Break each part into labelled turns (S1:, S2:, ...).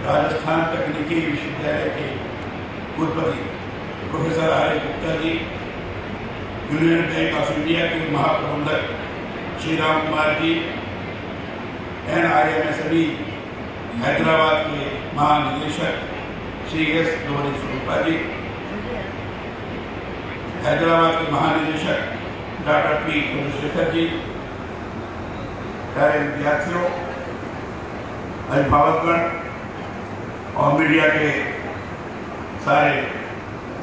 S1: राजस्थान तकनीकी विश्वविद्यालय के कुलपति professor R Gupta ji, union bank of India के महाप्रबंधक श्री राम कुमार जी, NIMSB हैदराबाद के महानिदेशक श्री S. लोहरी स्वरूपा जी, हैदराबाद के महानिदेशक डॉक्टर P. चंद्रशेखर जी, प्यारे विद्यार्थियों, अभिभावकगण और मीडिया के सारे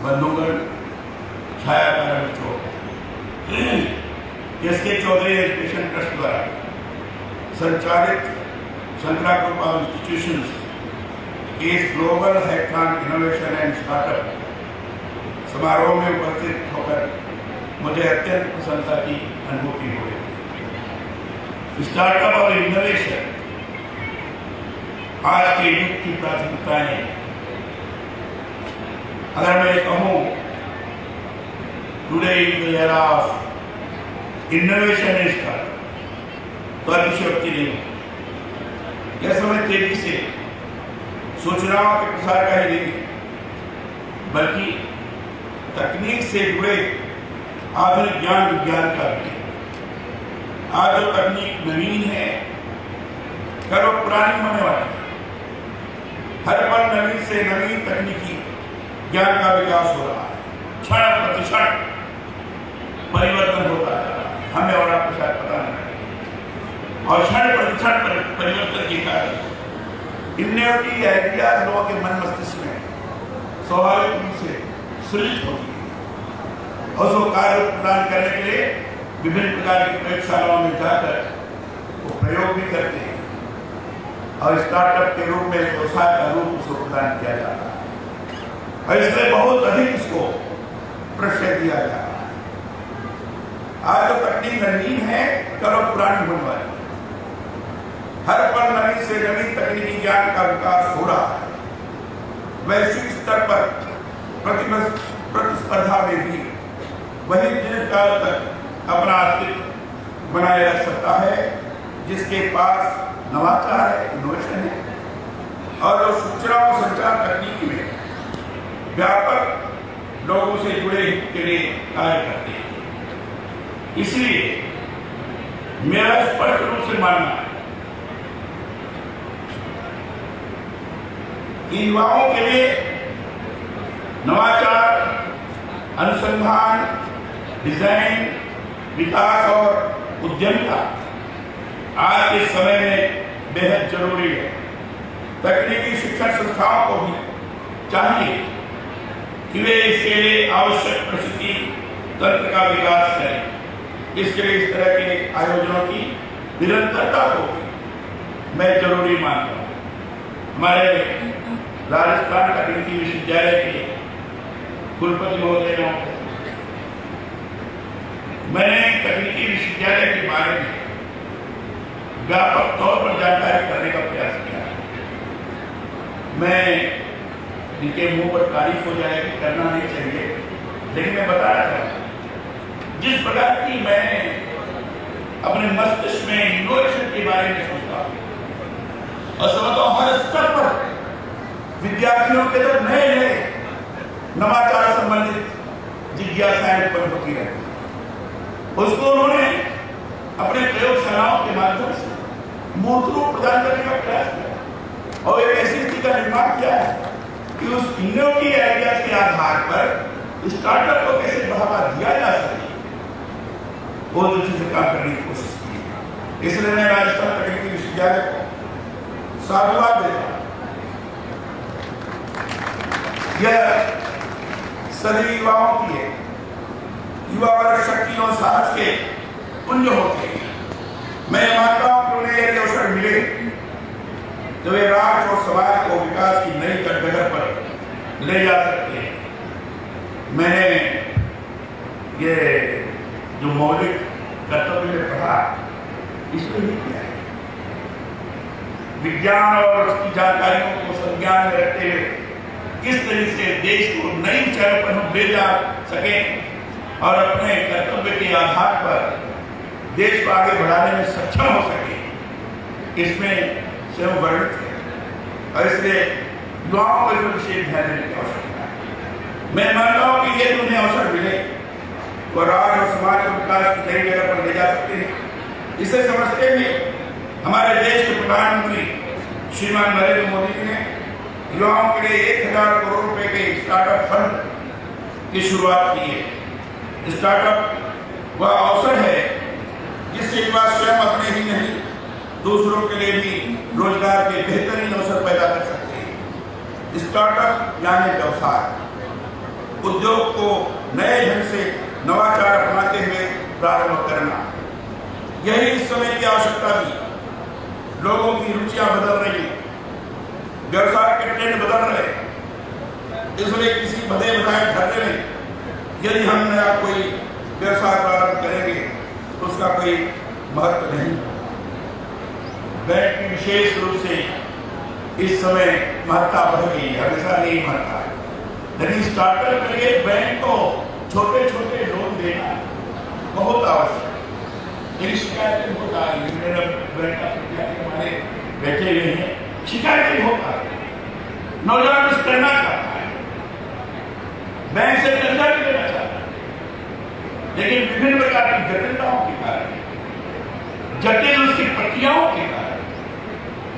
S1: बंधुगण, छायाकार मित्रों, SK चौधरी एजुकेशन ट्रस्ट द्वारा संचालित शंकरा ग्रुप ऑफ इंस्टीट्यूशंस के इस global hackathon innovation and startup समारोह में उपस्थित होकर मुझे अत्यंत प्रसन्नता की अनुभूति हो रही। स्टार्टअप और इनोवेशन आज के युग की प्राथमिकताएं। अगर मैं कहूं today is the era of innovation and startup, तो अतिशयोक्ति नहीं हो। यह समय तेजी से सूचनाओं के प्रसार का ही नहीं, बल्कि तकनीक से जुड़े आधुनिक ज्ञान विज्ञान का भी है। आज जो तकनीक नवीन है, कल वो पुरानी होने वाली है। हर पल नवीन से नवीन तकनीकी ज्ञान का विकास हो रहा है। क्षण प्रतिक्षण परिवर्तन होता जा रहा है, हमें और आपको शायद पता नहीं। और क्षण प्रतिक्षण परिवर्तन के कारण इनोवेटिव आइडियाज लोगों के मन मस्तिष्क में स्वाभाविक रूप से सृजित होती है और उसको कार्य प्रदान करने के लिए विभिन्न प्रकार की प्रयोगशालाओं में जाकर वो प्रयोग भी करते हैं और स्टार्टअप के रूप में व्यवसाय का रूप उसको प्रदान किया जा रहा है और इसलिए बहुत अधिक इसको प्रश्रय दिया जा रहा है। आज जो तकनीक नवीन है, कल पुरानी होने वाली है। हर पल नवीन से नवीन तकनीकी ज्ञान का विकास हो रहा है। वैश्विक स्तर पर प्रतिस्पर्धा में भी वही दीर्घकाल तक अपना अस्तित्व बनाए रख सकता है जिसके पास नवाचार है, इनोवेशन है और जो सूचना और संचार तकनीकी में व्यापक लोगों से जुड़े हित के लिए कार्य करते हैं। इसलिए मेरा स्पष्ट रूप से मानना है कि युवाओं के लिए नवाचार, अनुसंधान, डिजाइन, विकास और उद्यमिता आज के समय में बेहद जरूरी है। तकनीकी शिक्षण संस्थाओं को भी चाहिए कि वे इसके लिए आवश्यक प्रशिक्षण तंत्र का विकास करें। इसके लिए इस तरह के आयोजनों की निरंतरता को मैं जरूरी मानता हूँ। हमारे राजस्थान तकनीकी विश्वविद्यालय के कुलपति महोदयों, मैंने तकनीकी विश्वविद्यालय के बारे में व्यापक तौर पर जानकारी करने का प्रयास किया है। मैं इनके मुंह पर तारीफ हो जाएगी, करना नहीं चाहिए, लेकिन मैं बताना चाहता हूँ जिस प्रकार की मैं अपने मस्तिष्क में इनोवेशन के बारे में सोचता हूँ और समझता हूँ हर स्तर पर विद्यार्थियों के अंदर नए नए नवाचार संबंधित जिज्ञासाएं उत्पन्न होती रहती है। उसको उन्होंने अपने प्रयोगशालाओं के माध्यम से मूर्त रूप प्रदान करने का प्रयास किया और एक ऐसी स्थिति का निर्माण किया है कि उस इनोवेटिव आइडियाज के आधार पर स्टार्टअप को कैसे बढ़ावा दिया जा सके, वो दूसरी से काम करने की कोशिश की। इसलिए मैं राजस्थान तकनीकी विश्वविद्यालय को साधुवाद देता हूं। यह सभी युवाओं की है, युवा वर्ग शक्ति और साहस के पुंज होते हैं। मैं मानता हूं कि उन्हें यह अवसर मिले तो वे राष्ट्र और समाज को विकास की नई जगह पर ले जा सकते हैं। मैंने ये जो मौलिक कर्तव्य पढ़ा, इसमें भी किया है। विज्ञान और उसकी जानकारियों को संज्ञान में रखते हुए किस तरह से देश को नई ऊंचाई पर हम ले जा सकें और अपने कर्तव्य के आधार पर देश को आगे बढ़ाने में सक्षम हो सके, इसमें स्वयं वर्णित है। और इसलिए युवाओं को इस विशेष ध्यान देने की आवश्यकता है। मैं मानता हूँ कि ये उन्हें अवसर मिले तो राष्ट्र और समाज को विकास की नई जगह पर ले जा सकते हैं। इसे समझते हुए हमारे देश के प्रधानमंत्री श्रीमान नरेंद्र मोदी जी ने युवाओं के लिए 1000 करोड़ रुपए के स्टार्टअप फंड की शुरुआत की है। स्टार्टअप वह अवसर है जिससे युवा स्वयं अपने ही नहीं दूसरों के लिए भी रोजगार के बेहतरीन अवसर पैदा कर सकते हैं। स्टार्टअप यानी व्यवसाय उद्योग को नए ढंग से नवाचार अपनाते हुए प्रारंभ करना, यही इस समय की आवश्यकता भी। लोगों की रुचियां बदल रही, व्यवसाय के ट्रेंड बदल रहे, इसलिए किसी भले बताए ढर्रे में यदि हम नया कोई व्यवसाय प्रारंभ करेंगे तो उसका कोई महत्व नहीं। बैंक की विशेष रूप से इस समय महत्ता बढ़ गई है, हमेशा नहीं महत्ता है, लेकिन स्टार्टअप के लिए बैंक को छोटे छोटे लोन देना बहुत आवश्यक है। मेरी शिकायतें होता है, हमारे बैठे हुए हैं, शिकायतें होता है, नौजवान कुछ करना चाहता है, बैंक से कर्जा भी लेना चाहता है, लेकिन विभिन्न प्रकार की जटिलताओं के कारण, जटिल उसकी प्रक्रियाओं के कारण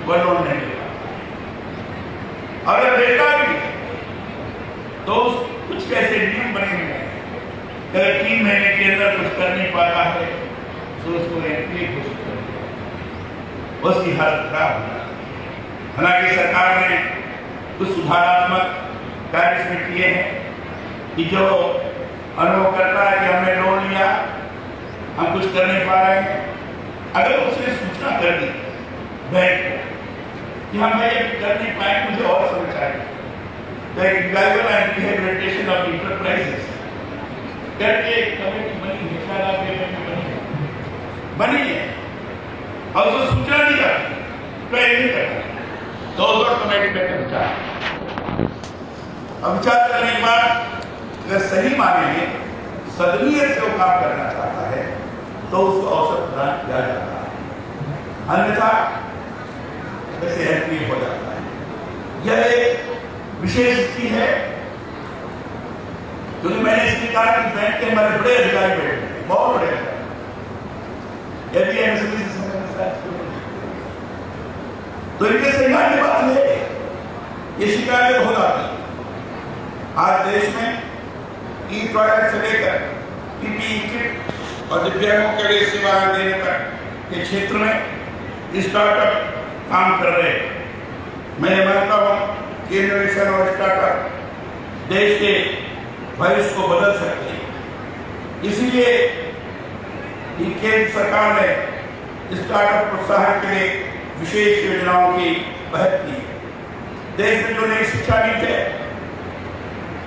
S1: वह लोन नहीं ले पाता। अगर लेता भी तो कुछ कैसे नियम बने हुए हैं, अगर 3 महीने के अंदर कुछ कर नहीं पाता है तो उसको एनपीए घोषित कर दिया, उसकी हालत खराब हो जाती है। हालांकि सरकार ने कुछ सुधारात्मक कार्य इसमें किए हैं कि जो अनुभव करता है कि हमने लोन लिया, हम कुछ कर नहीं पा रहे हैं, अगर उसने सूचना कर दी बैंक को कि हम ये कर नहीं पाए, मुझे और समझ आएगी, तो एक revival and rehabilitation of enterprises करके कमेटी बनी है और उसको सूचना दी जाती तो नहीं करता, तो उस कमेटी बैठे विचार, अब विचार करने के बाद अगर सही माने में सदनीय से वो काम करना चाहता है तो उसको अवसर प्रदान किया जाता है, अन्यथा वैसे एनपीए हो जाता है। यह एक विशेष स्थिति है, क्योंकि मैंने इसलिए कहा कि बैंक के हमारे बड़े अधिकारी बैठे हैं, बहुत बड़े अधिकारी, यदि एमएसएमई से तो इनके संज्ञान की बात है, ये शिकायतें हो जाती है। आज देश में ई टॉयलेट से लेकर पीपीई किट और दिव्यांगों के लिए सेवाएं देने तक के क्षेत्र में स्टार्टअप काम कर रहे हैं। मैं मानता हूँ कि इनोवेशन और स्टार्टअप देश के भविष्य को बदल सकते हैं। इसीलिए केंद्र सरकार ने स्टार्टअप प्रोत्साहन के लिए विशेष योजनाओं की पहल की है। देश में जो नई शिक्षा नीति है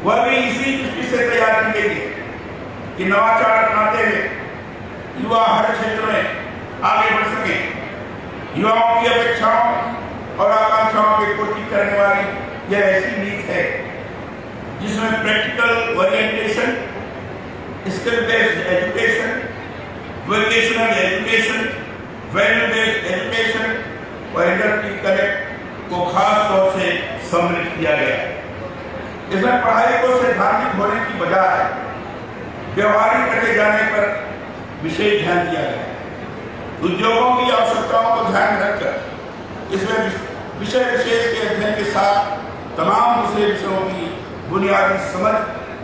S1: वह भी इसी दृष्टि से तैयार की गई है कि नवाचार अपनाते हुए युवा हर क्षेत्र में आगे बढ़ सके। युवाओं की अपेक्षाओं और आकांक्षाओं की पूर्ति करने वाली यह ऐसी नीति है जिसमें practical orientation, skill based education, vocational education, value based education और इंडस्ट्री कनेक्ट को खास तौर से सम्मिलित किया गया है। इसमें पढ़ाई को सैद्धांतिक होने की बजाय व्यवहारिक रखे जाने पर विशेष ध्यान दिया गया है। उद्योगों की आवश्यकताओं को ध्यान में रखकर इसमें विषय विशेष के अध्ययन के साथ तमाम दूसरे विषयों की बुनियादी समझ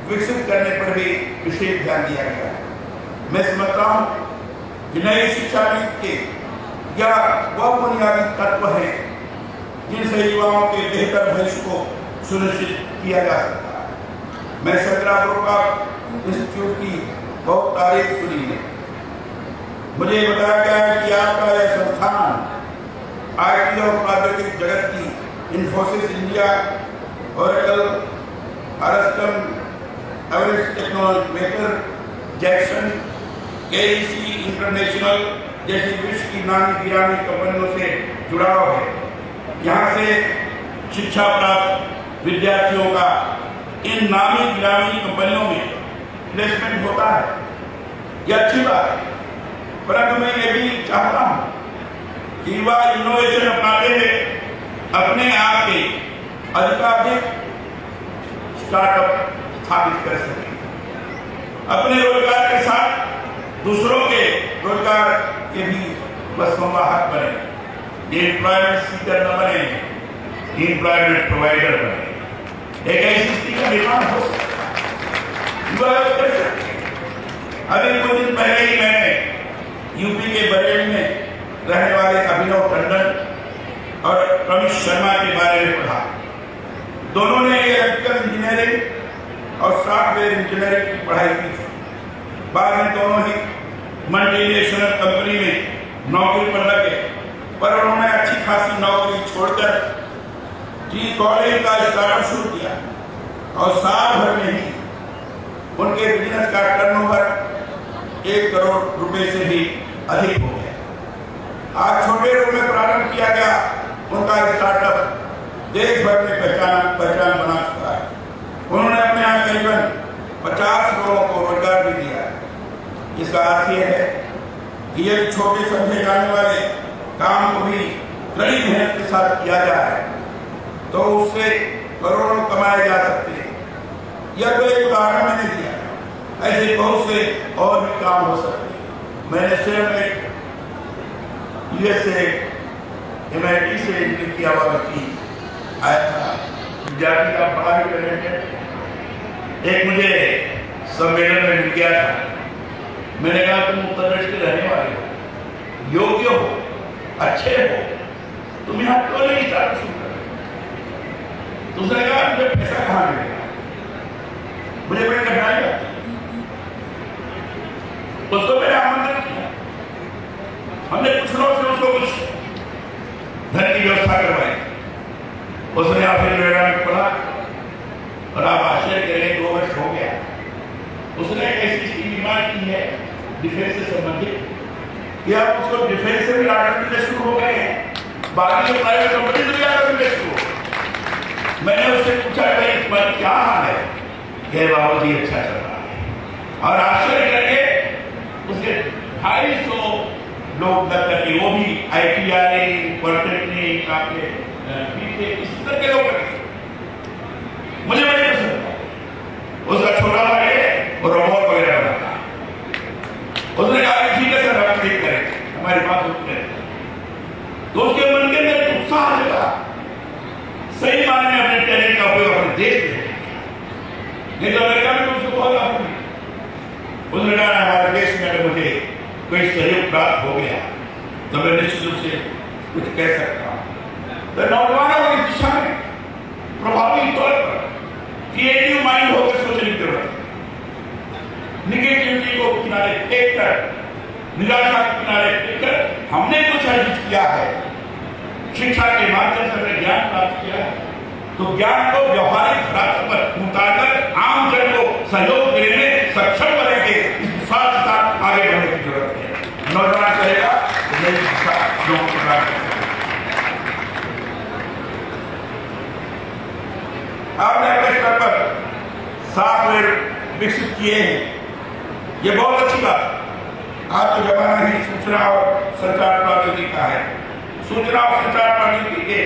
S1: विकसित करने पर भी विशेष ध्यान दिया गया है। मैं समझता हूँ कि नई शिक्षा नीति के या वह बुनियादी तत्व है जिनसे युवाओं के बेहतर भविष्य को सुनिश्चित किया जा सकता है। मैं सदरा ग्रुप ऑफ इंस्टीट्यूट की बहुत तारीफ सुनी है। मुझे बताया गया है कि आपका यह संस्थान आईटी और प्रौद्योगिकी जगत की इन्फोसिस इंडिया, ओरेकल, अरिस्टम, Everest technology maker, Jackson, KEC international जैसी विश्व की नामी गिरामी कंपनियों से जुड़ाव है। यहाँ से शिक्षा प्राप्त विद्यार्थियों का इन नामी गिरामी कंपनियों में प्लेसमेंट होता है, यह अच्छी बात है। परंतु मैं ये भी चाहता हूँ कि युवा इनोवेशन अपनाते हुए अपने आप के अधिकाधिक स्टार्टअप स्थापित कर सकें, अपने रोजगार के साथ दूसरों के रोजगार के भी संवाहक बने, एम्प्लॉयमेंट सीकर न बने, एम्प्लॉयमेंट प्रोवाइडर बने। एक ऐसी स्थिति का निर्माण हो सकता है। अभी कुछ दिन पहले ही मैंने यूपी के बरेली में रहने वाले अभिनव टंडन और रमेश शर्मा के बारे में पढ़ा। दोनों ने इलेक्ट्रिकल इंजीनियरिंग और सॉफ्टवेयर इंजीनियरिंग की पढ़ाई की थी। बाद में दोनों ही मल्टीनेशनल कंपनी में नौकरी पर लगे, पर उन्होंने अच्छी खासी नौकरी छोड़कर टी कॉलेज का स्टार्टअप शुरू किया और साल भर में ही उनके बिजनेस का टर्नओवर 1 करोड़ रुपए से भी अधिक हो गया। आज छोटे रूप में प्रारंभ किया गया उनका स्टार्टअप देश भर में पहचान बना चुका है। उन्होंने अपने यहाँ करीबन 50 लोगों को रोजगार भी दिया है। इसका अर्थ यह है कि यदि छोटे समझे जाने वाले काम को भी कड़ी मेहनत के साथ किया जाए तो उससे करोड़ों कमाए जा सकते हैं। यह तो एक उदाहरण मैंने दिया, ऐसे बहुत से और भी काम हो सकते हैं। मैंने सिर्फ एक USA MIT से इंटर किया हुआ व्यक्ति आया था, विद्यार्थी का पढ़ाई करने में एक मुझे सम्मेलन में मिल गया था। मैंने कहा तुम उत्तर प्रदेश के रहने वाले हो, योग्य हो, अच्छे हो, तुम यहाँ क्यों नहीं स्टार्ट शुरू कर? दूसरे कहा मुझे पैसा कहाँ मिलेगा, मुझे बड़ी कठिनाई आती है। उसको मैंने आमंत्रित किया, हमने कुछ लोग से उसको कुछ धन की व्यवस्था करवाई। उसने आखिर मेरा में पढ़ा और आप आश्चर्य करें 2 वर्ष हो गया। उसने एक ऐसी स्कीम निर्माण की है डिफेंस से संबंधित कि आप उसको डिफेंस से भी ऑर्डर मिलने शुरू हो गए हैं, बाकी जो प्राइवेट कंपनी से भी ऑर्डर मिलने शुरू हो। मैंने उससे पूछा भाई तुम्हारी क्या हाल है? कहे बाबू जी अच्छा चल रहा है। और आश्चर्य करके उसके 250 लोग करके, वो भी ITI पॉलिटेक्निक आपके इस तरह के लोग करके मुझे बड़ी पसंद है। उसका छोटा भाई है और रोबोट वगैरह बनाता है। उसने कहा ठीक है सर हम ठीक करें, हमारी बात सुनते हैं। तो उसके मन के अंदर उत्साह जगा, सही मायने में अपने टैलेंट का उपयोग अपने देश में, नहीं तो अमेरिका में उसको बहुत लाभ मिला। उसने कहा हमारे देश में अगर मुझे कोई सहयोग प्राप्त हो गया तो मैं निश्चित रूप से कुछ कह सकता हूँ। तो नौजवानों को इस दिशा में प्रभावी तौर पर क्रिएटिव माइंड होकर सोचने की जरूरत है। निगेटिविटी को किनारे फेंक कर, निराशा को किनारे फेंक कर हमने कुछ अर्जित किया है, शिक्षा के माध्यम से हमने ज्ञान प्राप्त किया है, तो ज्ञान को व्यवहारिक धरातल पर उतारकर आम जन को सहयोग देने में सक्षम बनेंगे। इस विश्वास के साथ आगे बढ़ने की जरूरत है। नौजवान करेगा तो नई शिक्षा लोगों को प्राप्त करेगा। आपने अपने स्तर पर सॉफ्टवेयर विकसित किए हैं, ये बहुत अच्छी बात। आज तो जमाना ही सूचना और संचार प्रौद्योगिकी का है। सूचना और संचार प्रौद्योगिकी के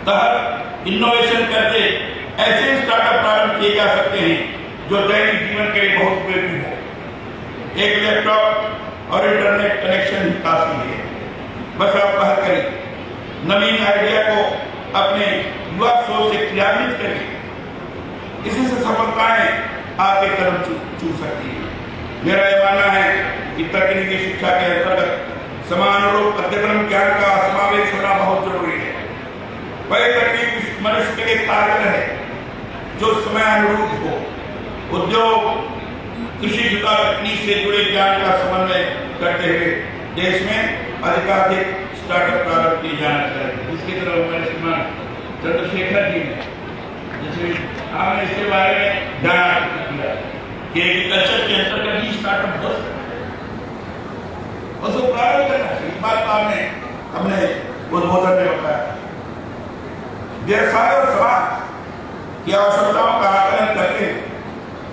S1: तहत इनोवेशन करके ऐसे स्टार्टअप प्रारंभ किए जा सकते हैं जो दैनिक जीवन के लिए बहुत उपयोगी हो। एक लैपटॉप और इंटरनेट कनेक्शन ही काफी है। बस आप पहल करें, नवीन आइडिया को अपने युवा सोच से क्रियान्वित करें, इसी से सफलताएं आपके कदम चूम सकती है। मेरा यह मानना है कि तकनीकी शिक्षा के अंतर्गत समानुरूप अध्ययन ज्ञान का समावेश होना बहुत जरूरी है। वह तकनीक मनुष्य के लिए कारगर है जो समय अनुरूप हो। उद्योग, कृषि जुड़ा तकनीक से जुड़े ज्ञान का समन्वय करते हुए देश में अधिकाधिक स्टार्टअप प्रारंभ किए जाना चाहिए। इसकी तरफ हमारे श्रीमान चंद्रशेखर जी ने जैसे आपने इसके बारे में ध्यान किया कि एग्रीकल्चर के अंतर्गत ही स्टार्टअप हो सकता है, उसको प्रारंभ करना चाहिए। इस बात को आपने हमने उद्बोधन में बताया। व्यवसाय और समाज की आवश्यकताओं का आकलन करके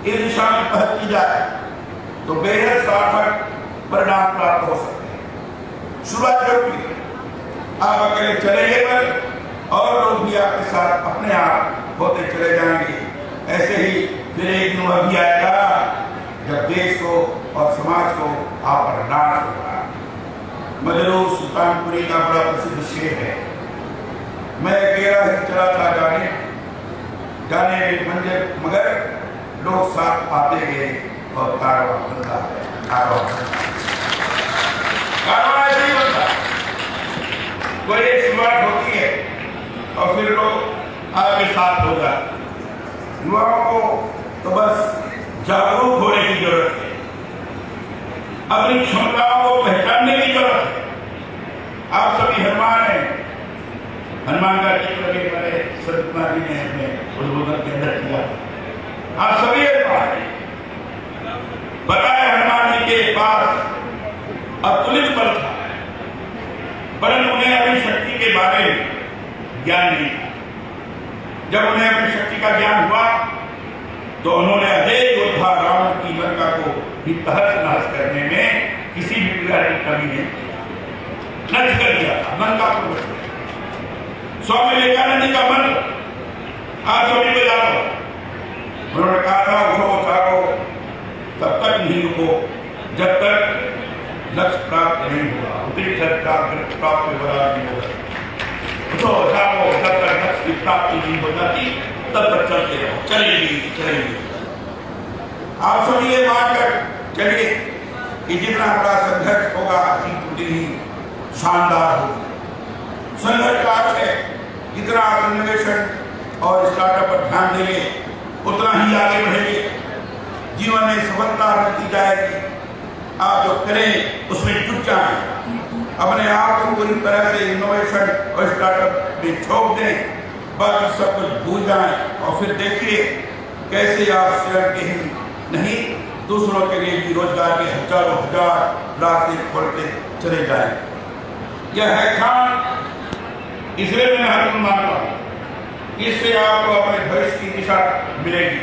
S1: इस दिशा में पहल की जाए तो बेहद सार्थक परिणाम प्राप्त हो सकते हैं। शुरुआत जरूरी है। आप अकेले चलेंगे पर और लोग भी आपके साथ अपने आप होते चले जाएंगे। ऐसे ही फिर एक दिन वह भी आएगा जब देश को और समाज को आप पर नाश होगा। मजरूर सुल्तानपुरी का बड़ा प्रसिद्ध शेर है, मैं अकेला ही चला था जाने मंजिल, मगर लोग साथ आते गए और कारवां बनता है। कारवां ऐसे ही बनता है, कोई एक शुरुआत होती है और फिर लोग आगे साथ हो जाते। युवाओं को तो बस जागरूक होने की जरूरत है, अपनी क्षमताओं को पहचानने की जरूरत है। आप सभी हनुमान हैं, हनुमान का चित्र भी हमारे संत कुमार जी ने अपने उद्बोधन के अंदर किया। आप सभी हनुमान हैं, पता है हनुमान जी के पास अतुलित बल था, परंतु उन्हें अपनी शक्ति के बारे में ज्ञान नहीं था। जब उन्हें अपनी शक्ति का ज्ञान हुआ तो उन्होंने अजय योद्धा रावण की लंका को भी तहस नहस करने में किसी भी प्रकार की कमी नहीं की, नष्ट कर दिया था, लंका को नष्ट कर दिया। स्वामी विवेकानंद जी का मंत्र आप सभी को याद हो, उन्होंने कहा था उठो जागो तब तक नहीं रुको जब तक लक्ष्य प्राप्त नहीं हुआ, प्राप्त नहीं होगा। उठो जागो जब तक लक्ष्य की प्राप्ति नहीं हो जाती तब तक चलते रहो, चलेगी। आप सभी ये मानकर चलिए कि जितना बड़ा संघर्ष होगा जीत उतनी ही शानदार होगी। संघर्ष का अर्थ है जितना आप इनोवेशन और स्टार्टअप पर ध्यान देंगे उतना ही आगे बढ़ेंगे, जीवन में सफलता मिलती जाएगी। आप जो करें उसमें जुट जाएं, अपने आप को पूरी तरह से इनोवेशन और स्टार्टअप में छोड़ दें, बाकी सब कुछ भूल जाएं और फिर देखिए कैसे आप स्वयं के ही नहीं दूसरों के लिए भी रोजगार के हजारों हजार रास्ते खोलते चले जाएं। यह हैकाथॉन इसलिए मैं महत्वपूर्ण मानता हूँ, इससे आपको अपने भविष्य की दिशा मिलेगी।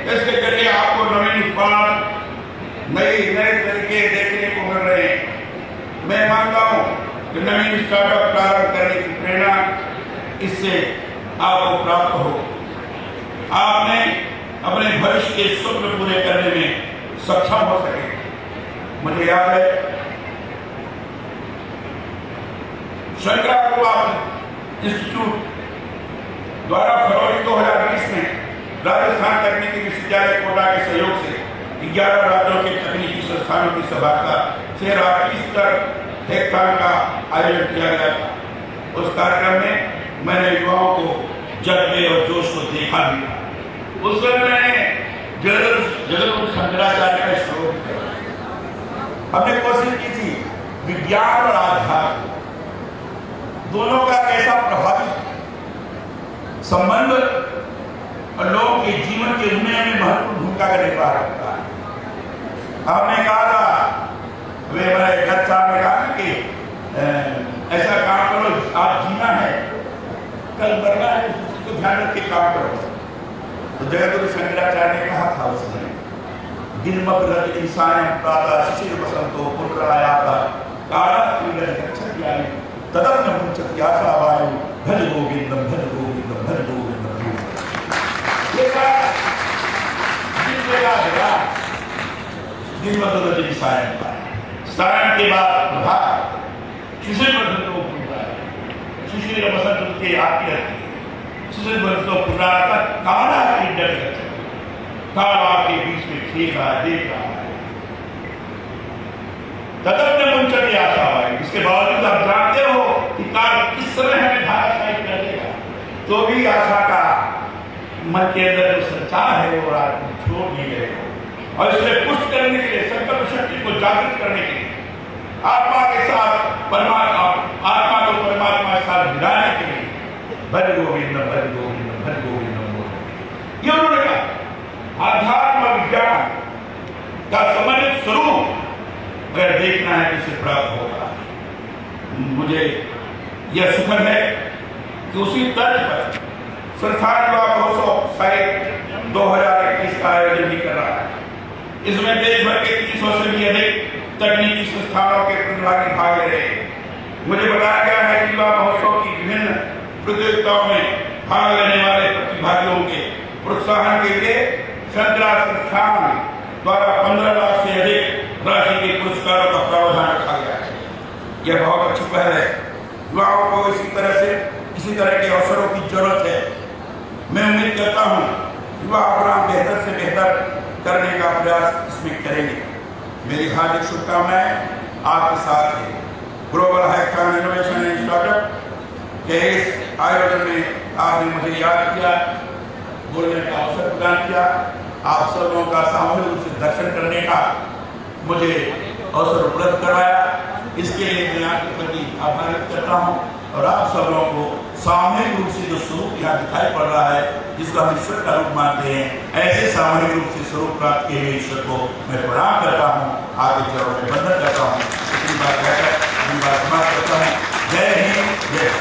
S1: इसके जरिए आपको नवीन उत्पाद, नए तरीके देखने को मिल रहे हैं। मैं मानता हूँ कि नवीन स्टार्टअप प्रारंभ करने की प्रेरणा इससे आपको प्राप्त हो, आपने अपने भविष्य के स्वप्न पूरे करने में सक्षम हो सके। मुझे याद है शंकराचार्य इंस्टीट्यूट द्वारा फरवरी 2020 में राजस्थान तकनीकी विश्वविद्यालय कोटा के सहयोग से 11 राज्यों के तकनीकी संस्थानों की सभागा से राष्ट्रीय हैकाथॉन का आयोजन किया गया था। उस कार्यक्रम में मैंने युवाओं को जज्बे और जोश को देखा भी था। उस समय मैंने जगत शंकराचार्य का श्लोक हमने कोशिश की थी विज्ञान और आध्यात्म दोनों का कैसा प्रभावी संबंध और लोगों के जीवन के उन्नयन में महत्वपूर्ण भूमिका का निर्वाह करता है। आपने कहा था, वे हमारे जज साहब ने कहा कि ऐसा काम करो, आज जीना है, कल मरना है, उसको ध्यान रख के काम करो। तो जगतगुरु शंकराचार्य ने कहा था उसने, दिन मकर इंसान प्रातः शिशिर बसंतो पुनरायाता काला क्रीडन गच्छति आयु तदप न मुंचति आशा वायु भज गोविंदम भज गोविंदम भज गोविंदम। ये बात दिन मकर इंसान सायं के बाद प्रभात शिशिर बसंतो शिशिर बसंत के आती रहती है, शिशिर बसंतो पुनरायाता काला क्रीडन गच्छति, काला के बीच में खेल रहा है, देख रहा है। तदप ने मुंचती आशा है, इसके बावजूद आप जानते हो कि काल किस समय हमें धाराशायी कर देगा, तो भी आशा का मन के अंदर जो संचार है वो आप छोड़ नहीं गए हो। और इसलिए पुष्ट करने के लिए, संकल्प शक्ति को जागृत करने के लिए, आत्मा के साथ परमात्मा, आत्मा को परमात्मा के साथ मिलाने के लिए भज गोविंदम भज गोविंदम भज गोविंदम, ये उन्होंने कहा। आध्यात्म विज्ञान का समन्वित स्वरूप अगर देखना है तो इसे प्राप्त होगा। मुझे यह सुखद है कि उसी तर्ज पर संस्थान युवा महोत्सव शायद 2021 का आयोजन भी कर रहा है। इसमें देश भर के 300 से भी अधिक तकनीकी संस्थानों के प्रतिभागी भाग ले रहे हैं। मुझे बताया गया है कि युवा महोत्सव की विभिन्न स्थापना के लिए संतराज संस्थान द्वारा 15 लाख से अधिक राशि के पुरस्कारों का प्रावधान रखा गया है। यह बहुत अच्छी पहल है। युवाओं को इसी तरह के अवसरों की जरूरत है। मैं उम्मीद करता हूँ युवा अपना बेहतर से बेहतर करने का प्रयास इसमें करेंगे। मेरी हार्दिक शुभकामनाएं आपके साथ है। Global hackathon innovation and startup के इस आयोजन में आपने मुझे याद किया, बोलने का अवसर प्रदान किया। आप सब लोगों का सामूहिक रूप से दर्शन करने का मुझे अवसर उपलब्ध करवाया, इसके लिए मैं आपके प्रति आभार व्यक्त करता हूँ। और आप सब लोगों को सामूहिक रूप से जो स्वरूप यहाँ दिखाई पड़ रहा है, जिसको हम ईश्वर का रूप मानते हैं, ऐसे सामूहिक रूप से स्वरूप प्राप्त किए हुए ईश्वर को मैं प्रणाम करता हूँ, आपके चरणों में वंदन करता हूँ। इतनी बात कहकर अपनी बात समाप्त करता हूँ। जय हिंद, जय